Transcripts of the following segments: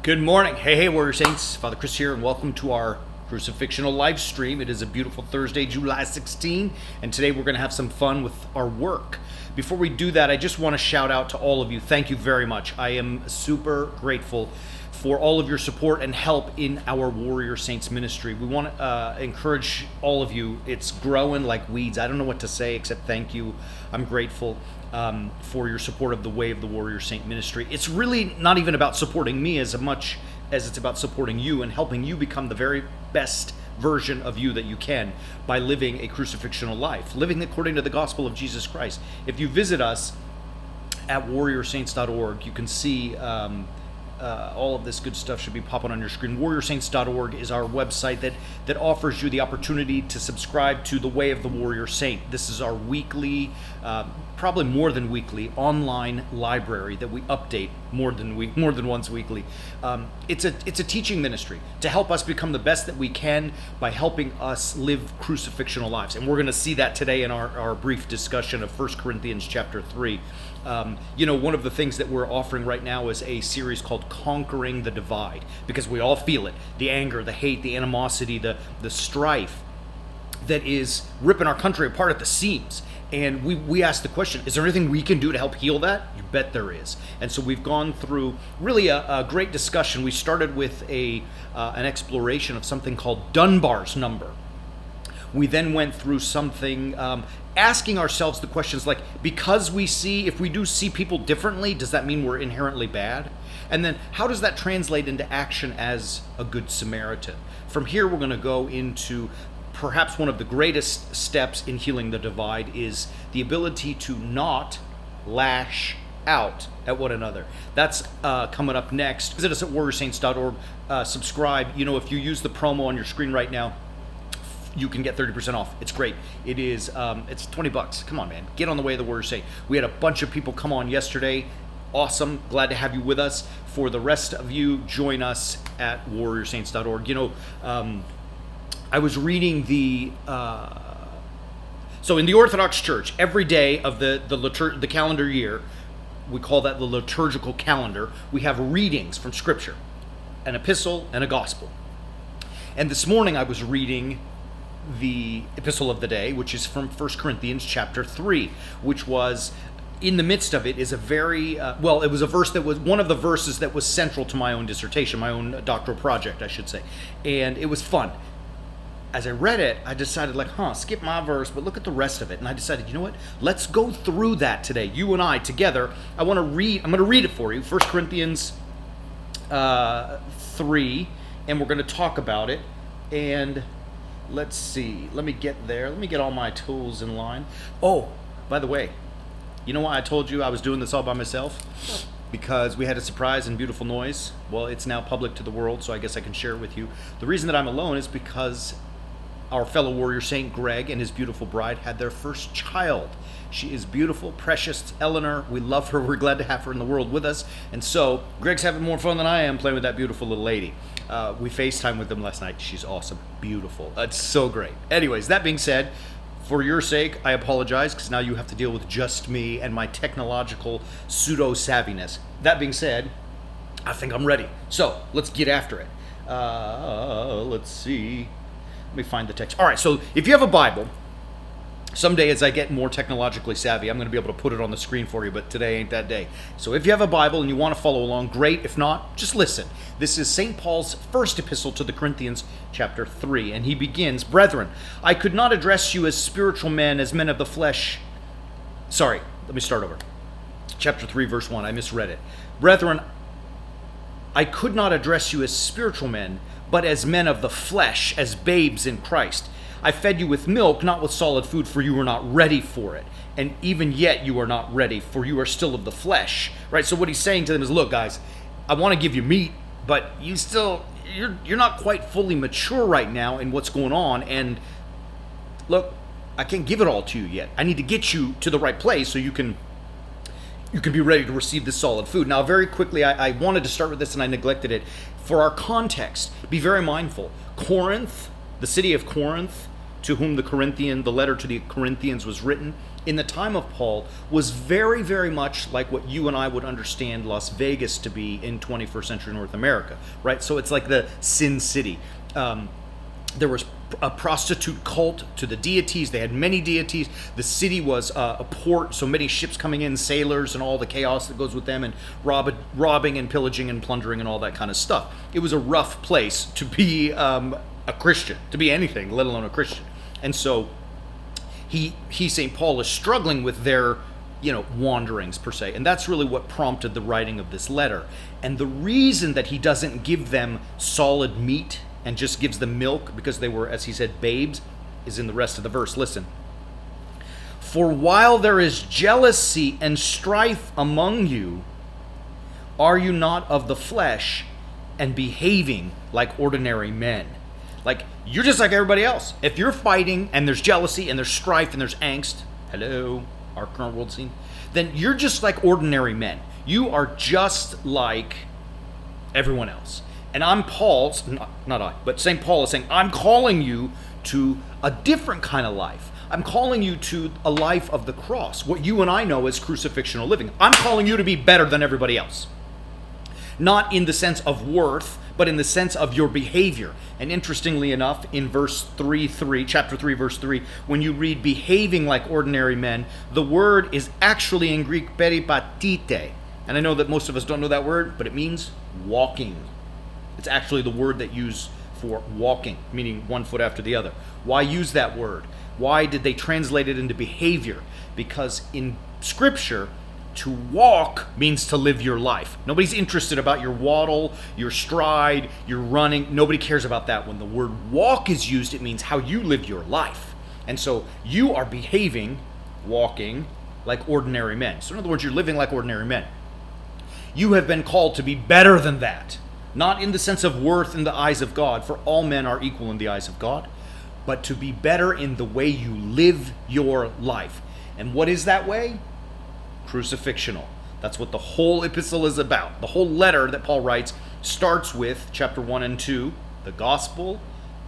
Good morning. Hey, Warrior Saints. Father Chris here, and welcome to our Crucifixional live stream. It is a beautiful Thursday, July 16, and today we're going to have some fun with our work. Before we do that, I just want to shout out to all of you. Thank you very much. I am super grateful for all of your support and help in our Warrior Saints ministry. We want to encourage all of you. It's growing like weeds. I don't know what to say except thank you. I'm grateful for your support of the Way of the Warrior Saint ministry. It's really not even about supporting me as much as it's about supporting you and helping you become the very best version of you that you can by living a crucifixional life, living according to the gospel of Jesus Christ. If you visit us at warriorsaints.org, you can see all of this good stuff should be popping on your screen. warriorsaints.org is our website that offers you the opportunity to subscribe to the Way of the Warrior Saint. This is our weekly, probably more than weekly, online library that we update more than once weekly. It's a teaching ministry to help us become the best that we can by helping us live crucifixional lives. And we're going to see that today in our brief discussion of 1 Corinthians chapter 3. One of the things that we're offering right now is a series called Conquering the Divide, because we all feel it. The anger, the hate, the animosity, the strife that is ripping our country apart at the seams. And we ask the question, is there anything we can do to help heal that? You bet there is. And so we've gone through really a great discussion. We started with an exploration of something called Dunbar's number. We then went through something asking ourselves the questions like, because if we do see people differently, does that mean we're inherently bad? And then how does that translate into action as a good Samaritan? From here, we're going to go into perhaps one of the greatest steps in healing the divide is the ability to not lash out at one another. That's coming up next. Visit us at warriorsaints.org. Subscribe. If you use the promo on your screen right now, you can get 30% off. It's great. It is, it's $20. Come on, man. Get on the Way of the Warrior Saint. We had a bunch of people come on yesterday. Awesome. Glad to have you with us. For the rest of you, join us at warriorsaints.org. I was reading so in the Orthodox Church, every day of the calendar year, we call that the liturgical calendar, we have readings from Scripture, an epistle and a gospel. And this morning I was reading the epistle of the day, which is from 1 Corinthians chapter 3, which was, in the midst of it, is a very, it was a verse that was one of the verses that was central to my own dissertation, my own doctoral project, I should say. And it was fun. As I read it, I decided skip my verse, but look at the rest of it. And I decided, you know what? Let's go through that today, you and I together. I'm going to read it for you, 1 Corinthians 3, and we're going to talk about it. And let's see. Let me get there. Let me get all my tools in line. Oh, by the way, you know why I told you I was doing this all by myself? Because we had a surprise and beautiful noise. Well, it's now public to the world, so I guess I can share it with you. The reason that I'm alone is because our fellow warrior saint Greg and his beautiful bride had their first child. She is beautiful, precious Eleanor. We love her. We're glad to have her in the world with us. And so Greg's having more fun than I am playing with that beautiful little lady. We FaceTimed with them last night. She's awesome. Beautiful. It's so great. Anyways, that being said, for your sake, I apologize because now you have to deal with just me and my technological pseudo-savviness. That being said, I think I'm ready. So let's get after it. Let's see. Let me find the text. All right, so if you have a Bible, someday as I get more technologically savvy, I'm going to be able to put it on the screen for you, but today ain't that day. So if you have a Bible and you want to follow along, great. If not, just listen. This is St. Paul's first epistle to the Corinthians, chapter 3, and he begins, Brethren, I could not address you as spiritual men, as men of the flesh. Sorry, let me start over. Chapter 3, verse 1, I misread it. Brethren, I could not address you as spiritual men, but as men of the flesh, as babes in Christ. I fed you with milk, not with solid food, for you were not ready for it. And even yet you are not ready, for you are still of the flesh. Right? So what he's saying to them is, look, guys, I want to give you meat, but you're not quite fully mature right now in what's going on. And look, I can't give it all to you yet. I need to get you to the right place so you can be ready to receive this solid food. Now, very quickly, I wanted to start with this and I neglected it. For our context, be very mindful. Corinth, the city of Corinth, to whom the letter to the Corinthians was written, in the time of Paul was very, very much like what you and I would understand Las Vegas to be in 21st century North America, right? So it's like the Sin City. There was a prostitute cult to the deities. They had many deities. The city was a port, so many ships coming in, sailors, and all the chaos that goes with them, and robbing and pillaging and plundering and all that kind of stuff. It was a rough place to be a Christian, to be anything, let alone a Christian. And so St. Paul is struggling with their wanderings per se, and that's really what prompted the writing of this letter. And the reason that he doesn't give them solid meat and just gives them milk, because they were, as he said, babes, is in the rest of the verse. Listen. For while there is jealousy and strife among you, are you not of the flesh and behaving like ordinary men? Like, you're just like everybody else. If you're fighting and there's jealousy and there's strife and there's angst, hello, our current world scene, then you're just like ordinary men. You are just like everyone else. And I'm Paul, not I, but St. Paul is saying, I'm calling you to a different kind of life. I'm calling you to a life of the cross, what you and I know as crucifixional living. I'm calling you to be better than everybody else. Not in the sense of worth, but in the sense of your behavior. And interestingly enough, in chapter 3, verse 3, when you read behaving like ordinary men, the word is actually in Greek peripatite. And I know that most of us don't know that word, but it means walking. It's actually the word that used for walking, meaning one foot after the other. Why use that word? Why did they translate it into behavior? Because in Scripture, to walk means to live your life. Nobody's interested about your waddle, your stride, your running. Nobody cares about that. When the word walk is used, it means how you live your life. And so you are behaving, walking, like ordinary men. So in other words, you're living like ordinary men. You have been called to be better than that. Not in the sense of worth in the eyes of God, for all men are equal in the eyes of God, but to be better in the way you live your life. And what is that way? Crucifixional. That's what the whole epistle is about. The whole letter that Paul writes starts with chapter 1 and 2, the gospel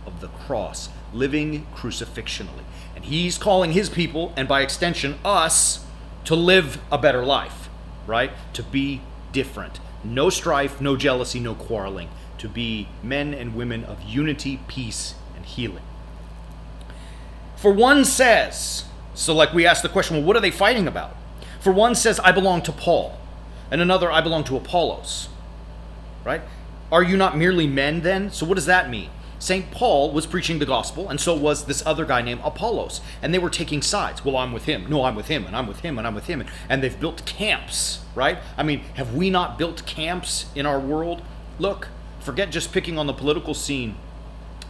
of the cross, living crucifixionally. And he's calling his people, and by extension us, to live a better life, right? To be different. No strife, no jealousy, no quarreling. To be men and women of unity, peace, and healing. For one says, so like we asked the question, well, what are they fighting about? For one says, I belong to Paul, and another, I belong to Apollos, right? Are you not merely men then? So what does that mean? St. Paul was preaching the gospel, and so was this other guy named Apollos, and they were taking sides. Well, I'm with him. No, I'm with him, and I'm with him, and I'm with him. And they've built camps, right? I mean, have we not built camps in our world? Look, forget just picking on the political scene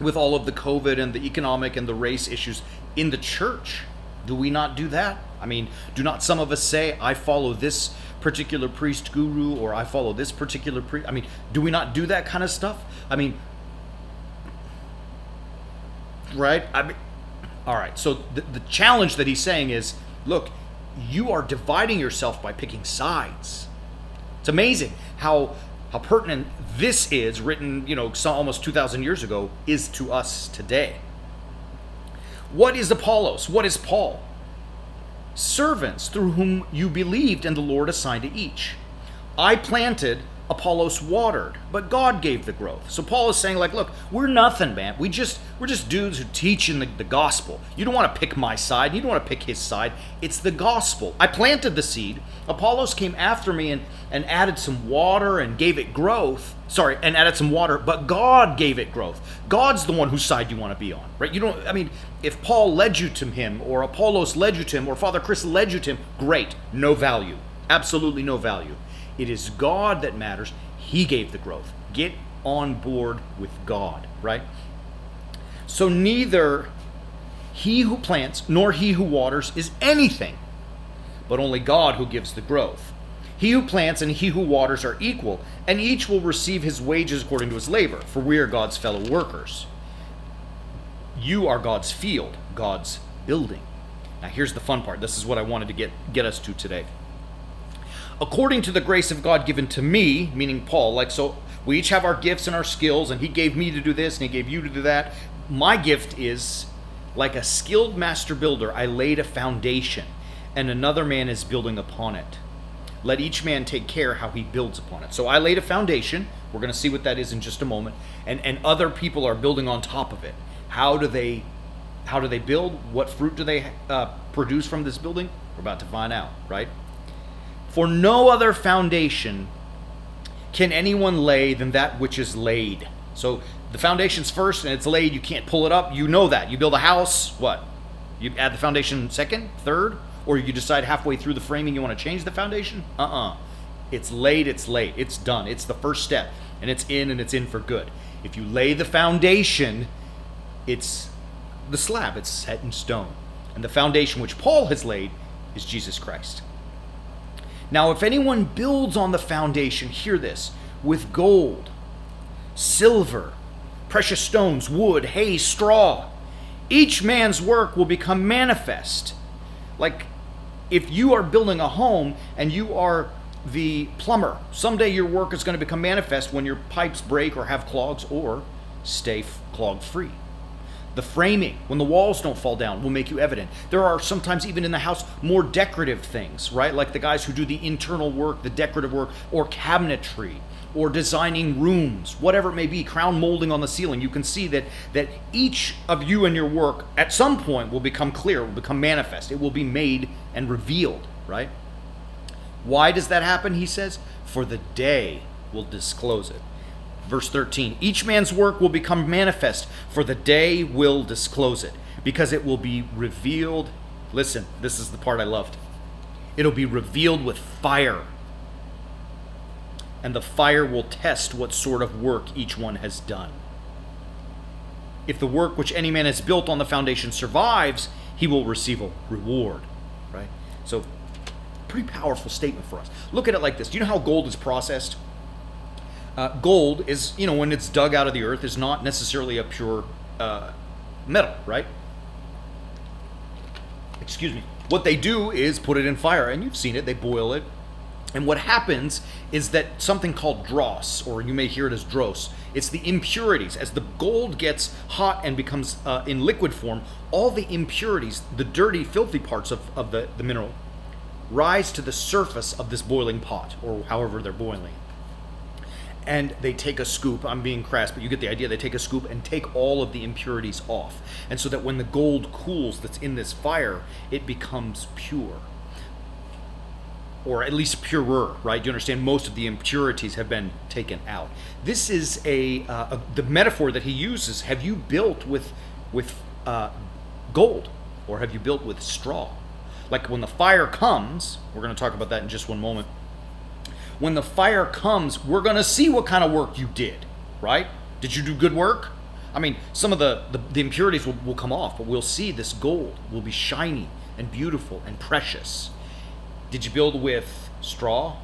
with all of the COVID and the economic and the race issues. In the church, do we not do that? I mean, do not some of us say, I follow this particular priest guru, or I follow this particular priest? I mean, do we not do that kind of stuff? I mean, right? All right. So the challenge that he's saying is, look, you are dividing yourself by picking sides. It's amazing how pertinent this is, written, almost 2,000 years ago, is to us today. What is Apollos? What is Paul? Servants through whom you believed and the Lord assigned to each. I planted, Apollos watered, but God gave the growth. So Paul is saying, look, we're nothing, man. We're just dudes who teach in the gospel. You don't want to pick my side. You don't want to pick his side. It's the gospel. I planted the seed. Apollos came after me and added some water and gave it growth. And added some water, but God gave it growth. God's the one whose side you want to be on, right? If Paul led you to him, or Apollos led you to him, or Father Chris led you to him, great, no value. Absolutely no value. It is God that matters. He gave the growth. Get on board with God, right? So neither he who plants nor he who waters is anything, but only God who gives the growth. He who plants and he who waters are equal, and each will receive his wages according to his labor, for we are God's fellow workers. You are God's field, God's building. Now here's the fun part. This is what I wanted to get us to today. According to the grace of God given to me, meaning Paul, so we each have our gifts and our skills, and he gave me to do this, and he gave you to do that. My gift is, like a skilled master builder, I laid a foundation, and another man is building upon it. Let each man take care how he builds upon it. So I laid a foundation. We're going to see what that is in just a moment. And other people are building on top of it. How do they build? What fruit do they produce from this building? We're about to find out, right? For no other foundation can anyone lay than that which is laid. So the foundation's first and it's laid. You can't pull it up. You know that. You build a house, what? You add the foundation second, third? Or you decide halfway through the framing you want to change the foundation? It's laid, it's done. It's the first step, and it's in for good. If you lay the foundation, it's the slab, it's set in stone. And the foundation which Paul has laid is Jesus Christ. Now, if anyone builds on the foundation, hear this, with gold, silver, precious stones, wood, hay, straw, each man's work will become manifest. Like, if you are building a home and you are the plumber, someday your work is going to become manifest when your pipes break or have clogs or stay clog free. The framing, when the walls don't fall down, will make you evident. There are sometimes even in the house more decorative things, right? Like the guys who do the internal work, the decorative work, or cabinetry, or designing rooms, whatever it may be, crown molding on the ceiling. You can see that each of you and your work at some point will become clear, will become manifest. It will be made and revealed, right? Why does that happen, he says? For the day will disclose it. Verse 13, each man's work will become manifest, for the day will disclose it, because it will be revealed. Listen, this is the part I loved. It'll be revealed with fire, and the fire will test what sort of work each one has done. If the work which any man has built on the foundation survives, he will receive a reward, right? So, pretty powerful statement for us. Look at it like this. Do you know how gold is processed? Gold is, when it's dug out of the earth, is not necessarily a pure metal, right? Excuse me. What they do is put it in fire, and you've seen it. They boil it. And what happens is that something called dross, or you may hear it as dross, it's the impurities. As the gold gets hot and becomes in liquid form, all the impurities, the dirty, filthy parts of the mineral, rise to the surface of this boiling pot, or however they're boiling. And they take a scoop, I'm being crass, but you get the idea. They take a scoop and take all of the impurities off. And so that when the gold cools that's in this fire, it becomes pure. Or at least purer, right? You understand most of the impurities have been taken out. This is the metaphor that he uses. Have you built with gold, or have you built with straw? Like when the fire comes, we're going to talk about that in just one moment. When the fire comes, we're going to see what kind of work you did, right? Did you do good work? I mean, some of the impurities will come off, but we'll see this gold will be shiny and beautiful and precious. Did you build with straw?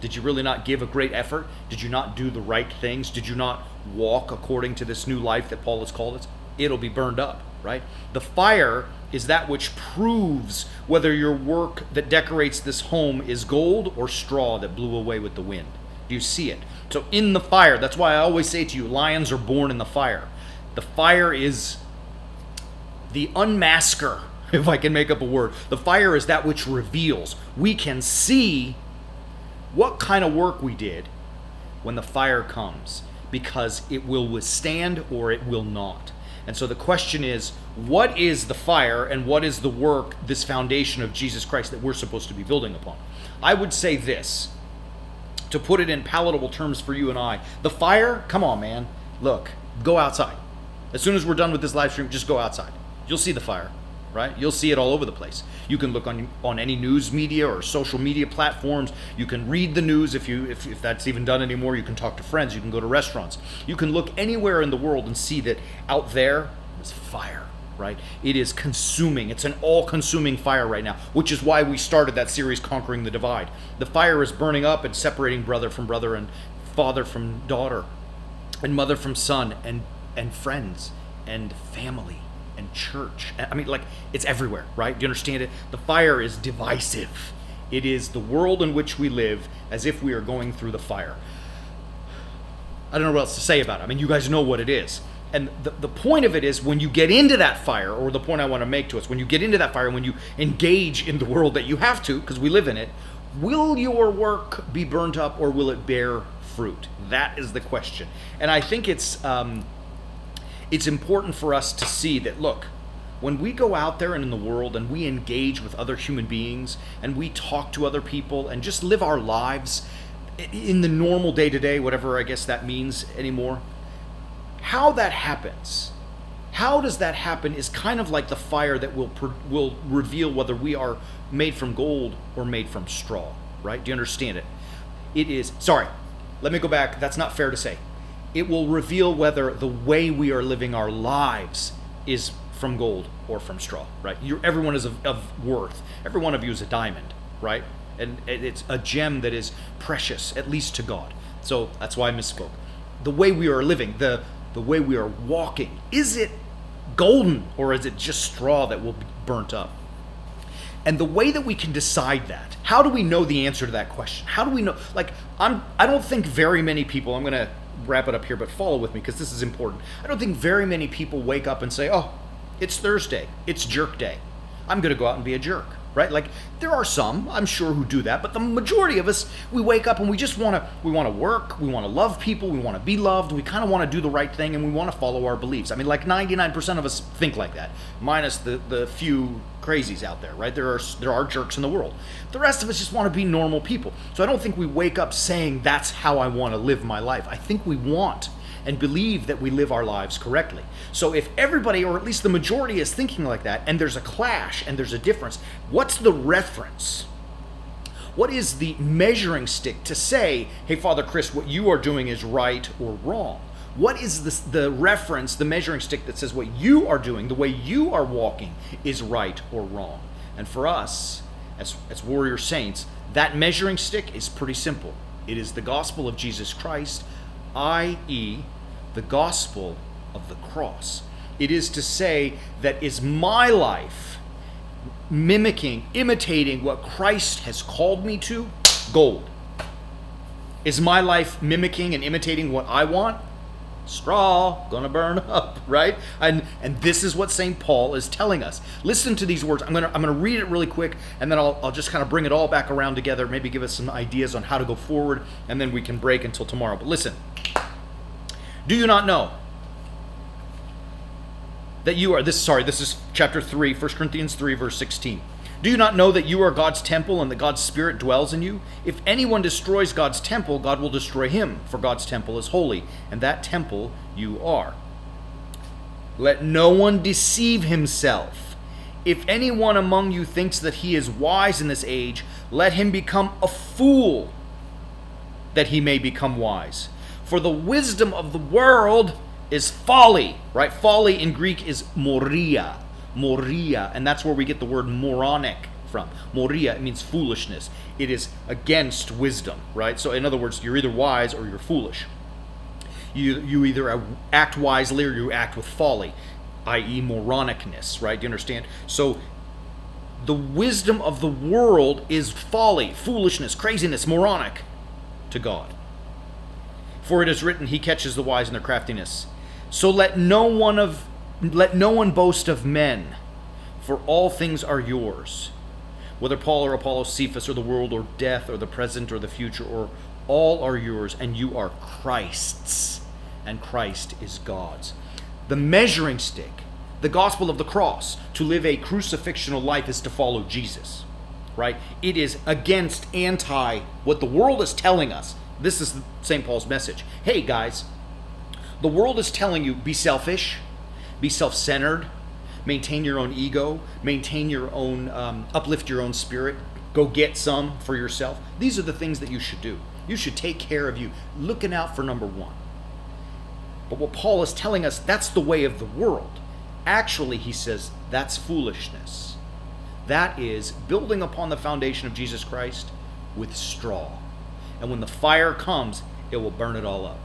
Did you really not give a great effort? Did you not do the right things? Did you not walk according to this new life that Paul has called us? It'll be burned up, right? The fire is that which proves whether your work that decorates this home is gold or straw that blew away with the wind. Do you see it? So in the fire, that's why I always say to you, lions are born in the fire. The fire is the unmasker, if I can make up a word. The fire is that which reveals. We can see what kind of work we did when the fire comes, because it will withstand or it will not. And so the question is, what is the fire and what is the work, this foundation of Jesus Christ that we're supposed to be building upon? I would say this, to put it in palatable terms for you and I. The fire, come on, man. Look, go outside. As soon as we're done with this live stream, just go outside. You'll see the fire, right? You'll see it all over the place. You can look on any news media or social media platforms. You can read the news if that's even done anymore. You can talk to friends. You can go to restaurants. You can look anywhere in the world and see that out there is fire, right? It is consuming. It's an all-consuming fire right now, which is why we started that series, Conquering the Divide. The fire is burning up and separating brother from brother and father from daughter and mother from son and friends and family and church. I mean, like, it's everywhere, right? Do you understand it? The fire is divisive. It is the world in which we live as if we are going through the fire. I don't know what else to say about it. I mean, you guys know what it is. And the point of it is, when you get into that fire, or the point I want to make to us, when you get into that fire, when you engage in the world that you have to, because we live in it, will your work be burnt up or will it bear fruit? That is the question. And I think it's important for us to see that, look, when we go out there and in the world and we engage with other human beings and we talk to other people and just live our lives in the normal day-to-day, whatever I guess that means anymore, how that happens, how does that happen is kind of like the fire that will reveal whether we are made from gold or made from straw, right? Do you understand it? It is, sorry, let me go back. That's not fair to say. It will reveal whether the way we are living our lives is from gold or from straw, right? Everyone is of worth. Every one of you is a diamond, right? And it's a gem that is precious, at least to God. So that's why I misspoke. The way we are living, the way we are walking, is it golden or is it just straw that will be burnt up? And the way that we can decide that, how do we know the answer to that question? How do we know? Like, I don't think very many people, I'm going to wrap it up here, but follow with me because this is important. I don't think very many people wake up and say, oh, it's Thursday, it's jerk day, I'm going to go out and be a jerk, right? Like, there are some, I'm sure, who do that, but the majority of us, we wake up and we just want to work, we want to love people, we want to be loved, we kind of want to do the right thing, and we want to follow our beliefs. I mean, like 99% of us think like that, minus the few crazies out there, right? There are jerks in the world. The rest of us just want to be normal people. So I don't think we wake up saying that's how I want to live my life. I think we want and believe that we live our lives correctly. So if everybody, or at least the majority, is thinking like that, and there's a clash and there's a difference, what's the reference? What is the measuring stick to say, hey, Father Chris, what you are doing is right or wrong? What is the reference, the measuring stick that says what you are doing, the way you are walking, is right or wrong? And for us, as warrior saints, that measuring stick is pretty simple. It is the gospel of Jesus Christ, i.e., the gospel of the cross. It is to say that is my life mimicking, imitating what Christ has called me to? Gold. Is my life mimicking and imitating what I want? Straw, gonna burn up, right? And this is what St. Paul is telling us. Listen to these words. I'm gonna read it really quick, and then I'll just kind of bring it all back around together, maybe give us some ideas on how to go forward, and then we can break until tomorrow. But listen. Do you not know that you are, this is chapter 3, 1 Corinthians 3, verse 16. Do you not know that you are God's temple and that God's Spirit dwells in you? If anyone destroys God's temple, God will destroy him, for God's temple is holy, and that temple you are. Let no one deceive himself. If anyone among you thinks that he is wise in this age, let him become a fool, that he may become wise. For the wisdom of the world is folly, right? Folly in Greek is moria, and that's where we get the word moronic from. Moria, it means foolishness. It is against wisdom, right? So in other words, you're either wise or you're foolish. You either act wisely or you act with folly, i.e. moronicness, right? Do you understand? So the wisdom of the world is folly, foolishness, craziness, moronic to God. For it is written, he catches the wise in their craftiness. So let no one boast of men, for all things are yours. Whether Paul or Apollos, Cephas or the world or death or the present or the future, or all are yours, and you are Christ's, and Christ is God's. The measuring stick, the gospel of the cross, to live a crucifixional life is to follow Jesus, right? It is against what the world is telling us. This is St. Paul's message. Hey guys, the world is telling you, be selfish, be self-centered, maintain your own ego, maintain your own, uplift your own spirit, go get some for yourself. These are the things that you should do. You should take care of you, looking out for number one. But what Paul is telling us, that's the way of the world. Actually, he says, that's foolishness. That is building upon the foundation of Jesus Christ with straw. And when the fire comes, it will burn it all up.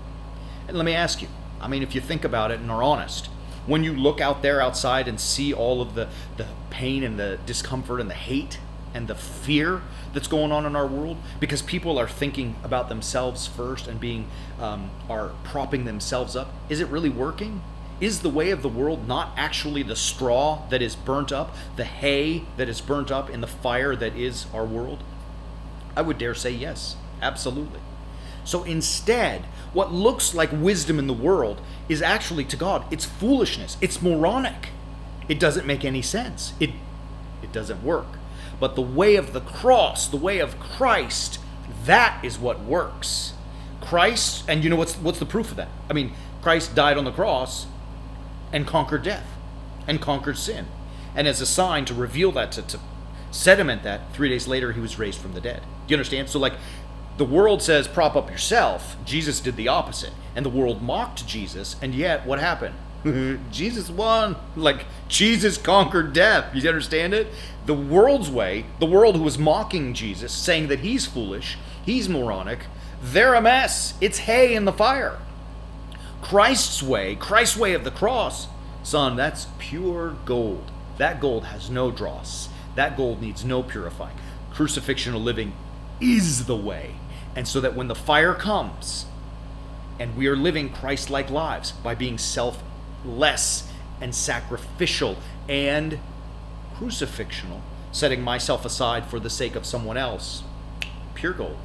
And let me ask you, I mean, if you think about it and are honest, when you look out there outside and see all of the pain and the discomfort and the hate and the fear that's going on in our world, because people are thinking about themselves first and are propping themselves up, is it really working? Is the way of the world not actually the straw that is burnt up, the hay that is burnt up in the fire that is our world? I would dare say yes, absolutely. So instead, what looks like wisdom in the world is actually to God, it's foolishness. It's moronic. It doesn't make any sense. It doesn't work. But the way of the cross, the way of Christ, that is what works. Christ, and you know what's the proof of that? I mean, Christ died on the cross and conquered death and conquered sin. And as a sign to reveal that, to sediment that, 3 days later he was raised from the dead. Do you understand? So like the world says prop up yourself. Jesus did the opposite. And the world mocked Jesus, and yet what happened? Jesus won. Like Jesus conquered death. You understand it? The world's way, the world who was mocking Jesus, saying that he's foolish, he's moronic, they're a mess. It's hay in the fire. Christ's way of the cross, son, that's pure gold. That gold has no dross. That gold needs no purifying. Crucifixional living is the way. And so that when the fire comes, and we are living Christ-like lives by being selfless and sacrificial and crucifixional, setting myself aside for the sake of someone else, pure gold.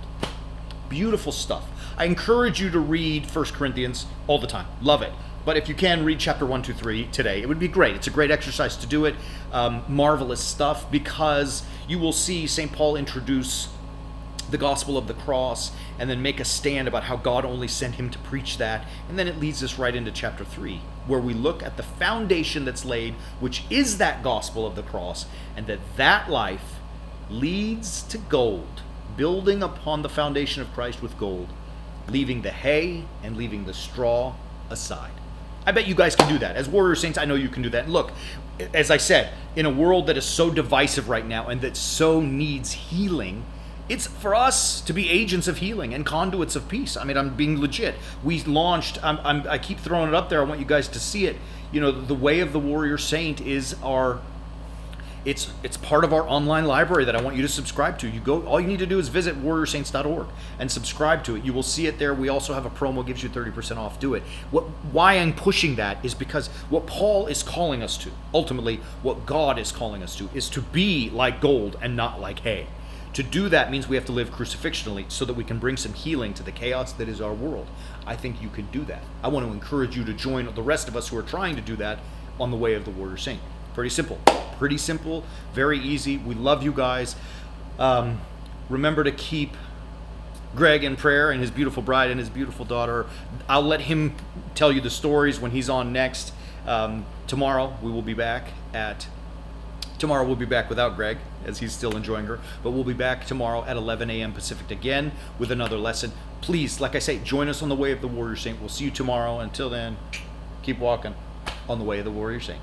Beautiful stuff. I encourage you to read 1 Corinthians all the time. Love it. But if you can, read chapter 1, 2, 3 today. It would be great. It's a great exercise to do it. Marvelous stuff, because you will see St. Paul introduce the gospel of the cross and then make a stand about how God only sent him to preach that. And then it leads us right into chapter 3, where we look at the foundation that's laid, which is that gospel of the cross, and that life leads to gold, building upon the foundation of Christ with gold, leaving the hay and leaving the straw aside. I bet you guys can do that. As warrior saints, I know you can do that. Look, as I said, in a world that is so divisive right now and that so needs healing, it's for us to be agents of healing and conduits of peace. I mean, I'm being legit. We launched, I keep throwing it up there. I want you guys to see it. You know, the Way of the Warrior Saint is it's part of our online library that I want you to subscribe to. All you need to do is visit warriorsaints.org and subscribe to it. You will see it there. We also have a promo, gives you 30% off. Do it. Why I'm pushing that is because what Paul is calling us to, ultimately what God is calling us to, is to be like gold and not like hay. To do that means we have to live crucifixionally so that we can bring some healing to the chaos that is our world. I think you can do that. I want to encourage you to join the rest of us who are trying to do that on the Way of the Warrior Saint. Pretty simple, very easy. We love you guys. Remember to keep Greg in prayer and his beautiful bride and his beautiful daughter. I'll let him tell you the stories when he's on next. Tomorrow we'll be back without Greg, as he's still enjoying her. But we'll be back tomorrow at 11 a.m. Pacific again with another lesson. Please, like I say, join us on the Way of the Warrior Saint. We'll see you tomorrow. Until then, keep walking on the Way of the Warrior Saint.